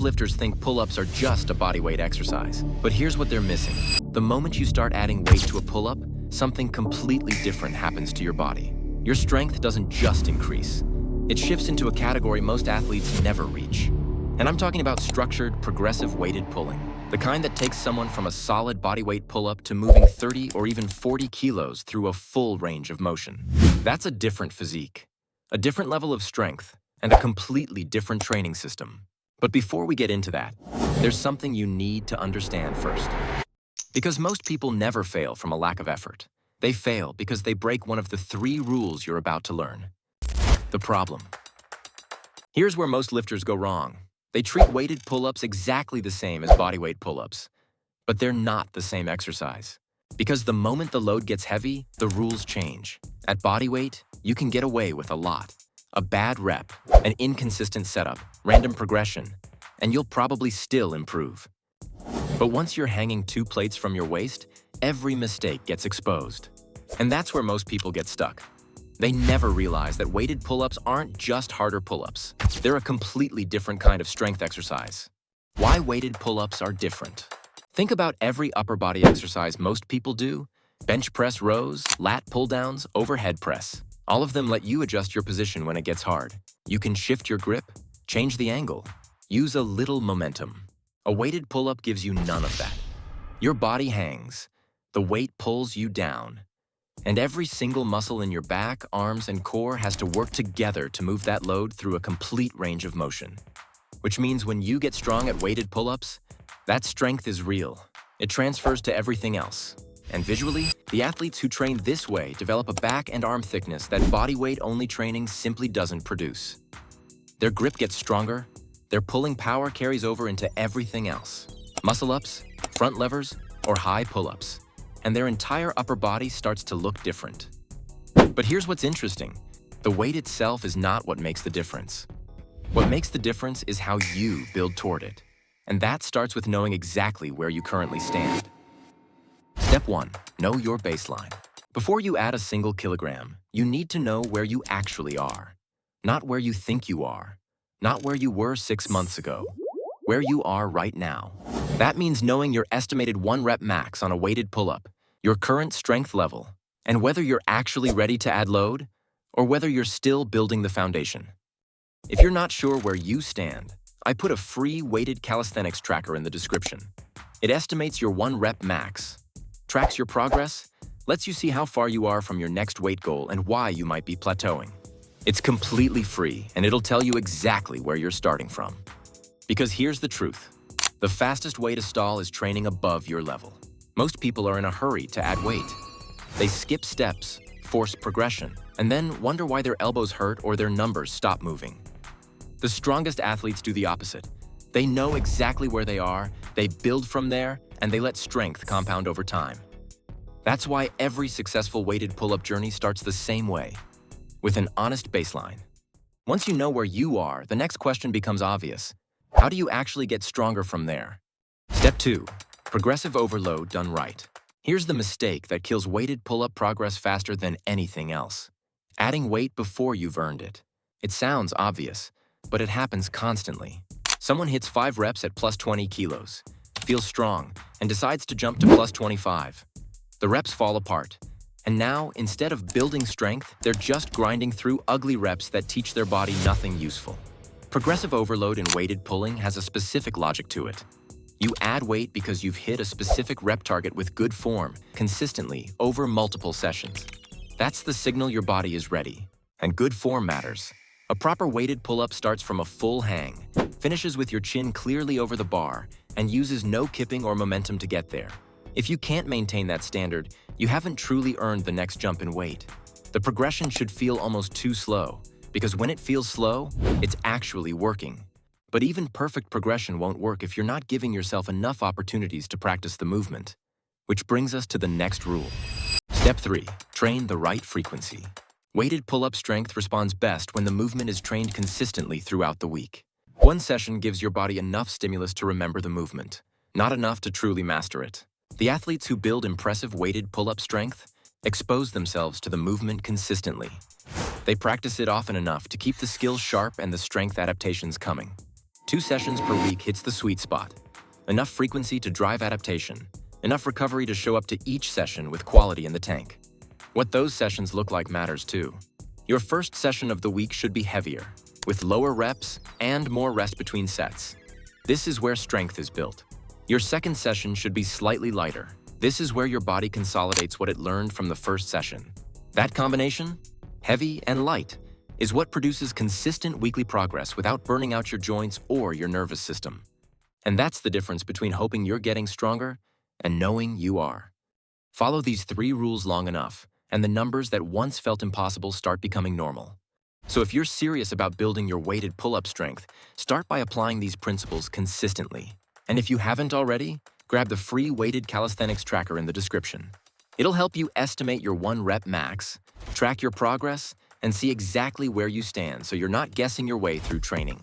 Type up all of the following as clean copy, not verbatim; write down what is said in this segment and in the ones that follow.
lifters think pull-ups are just a bodyweight exercise, but here's what they're missing. The moment you start adding weight to a pull-up, something completely different happens to your body. Your strength doesn't just increase. It shifts into a category most athletes never reach. And I'm talking about structured, progressive weighted pulling. The kind that takes someone from a solid bodyweight pull-up to moving 30 or even 40 kilos through a full range of motion. That's a different physique, a different level of strength, and a completely different training system. But before we get into that, there's something you need to understand first. Because most people never fail from a lack of effort. They fail because they break one of the 3 rules you're about to learn. The problem. Here's where most lifters go wrong. They treat weighted pull-ups exactly the same as bodyweight pull-ups, but they're not the same exercise. Because the moment the load gets heavy, the rules change. At bodyweight, you can get away with a lot. A bad rep, an inconsistent setup, random progression, and you'll probably still improve. But once you're hanging 2 plates from your waist, every mistake gets exposed. And that's where most people get stuck. They never realize that weighted pull-ups aren't just harder pull-ups. They're a completely different kind of strength exercise. Why weighted pull-ups are different. Think about every upper body exercise most people do: bench press rows, lat pull-downs, overhead press. All of them let you adjust your position when it gets hard. You can shift your grip, change the angle, use a little momentum. A weighted pull-up gives you none of that. Your body hangs, the weight pulls you down, and every single muscle in your back, arms, and core has to work together to move that load through a complete range of motion. Which means when you get strong at weighted pull-ups, that strength is real. It transfers to everything else. And visually, the athletes who train this way develop a back and arm thickness that bodyweight-only training simply doesn't produce. Their grip gets stronger, their pulling power carries over into everything else. Muscle-ups, front levers, or high pull-ups. And their entire upper body starts to look different. But here's what's interesting. The weight itself is not what makes the difference. What makes the difference is how you build toward it. And that starts with knowing exactly where you currently stand. Step 1. Know your baseline. Before you add a single kilogram, you need to know where you actually are. Not where you think you are. Not where you were 6 months ago. Where you are right now. That means knowing your estimated 1 rep max on a weighted pull-up, your current strength level, and whether you're actually ready to add load, or whether you're still building the foundation. If you're not sure where you stand, I put a free weighted calisthenics tracker in the description. It estimates your 1 rep max, tracks your progress, lets you see how far you are from your next weight goal and why you might be plateauing. It's completely free, and it'll tell you exactly where you're starting from. Because here's the truth. The fastest way to stall is training above your level. Most people are in a hurry to add weight. They skip steps, force progression, and then wonder why their elbows hurt or their numbers stop moving. The strongest athletes do the opposite. They know exactly where they are, they build from there, and they let strength compound over time. That's why every successful weighted pull-up journey starts the same way, with an honest baseline. Once you know where you are, the next question becomes obvious. How do you actually get stronger from there? Step 2. Progressive overload done right. Here's the mistake that kills weighted pull-up progress faster than anything else. Adding weight before you've earned it. It sounds obvious, but it happens constantly. Someone hits 5 reps at plus 20 kilos, feels strong, and decides to jump to plus 25. The reps fall apart. And now, instead of building strength, they're just grinding through ugly reps that teach their body nothing useful. Progressive overload in weighted pulling has a specific logic to it. You add weight because you've hit a specific rep target with good form, consistently, over multiple sessions. That's the signal your body is ready. And good form matters. A proper weighted pull-up starts from a full hang, finishes with your chin clearly over the bar, and uses no kipping or momentum to get there. If you can't maintain that standard, you haven't truly earned the next jump in weight. The progression should feel almost too slow, because when it feels slow, it's actually working. But even perfect progression won't work if you're not giving yourself enough opportunities to practice the movement. Which brings us to the next rule. Step 3. Train the right frequency. Weighted pull-up strength responds best when the movement is trained consistently throughout the week. One session gives your body enough stimulus to remember the movement, not enough to truly master it. The athletes who build impressive weighted pull-up strength expose themselves to the movement consistently. They practice it often enough to keep the skills sharp and the strength adaptations coming. 2 sessions per week hits the sweet spot. Enough frequency to drive adaptation, enough recovery to show up to each session with quality in the tank. What those sessions look like matters too. Your first session of the week should be heavier, with lower reps and more rest between sets. This is where strength is built. Your second session should be slightly lighter. This is where your body consolidates what it learned from the first session. That combination, heavy and light, is what produces consistent weekly progress without burning out your joints or your nervous system. And that's the difference between hoping you're getting stronger and knowing you are. Follow these 3 rules long enough, and the numbers that once felt impossible start becoming normal. So if you're serious about building your weighted pull-up strength, start by applying these principles consistently. And if you haven't already, grab the free weighted calisthenics tracker in the description. It'll help you estimate your 1-rep max, track your progress, and see exactly where you stand so you're not guessing your way through training.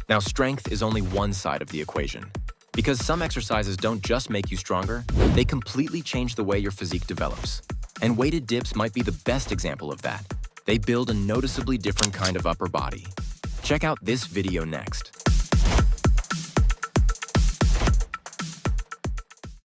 Now, strength is only one side of the equation. Because some exercises don't just make you stronger, they completely change the way your physique develops. And weighted dips might be the best example of that. They build a noticeably different kind of upper body. Check out this video next.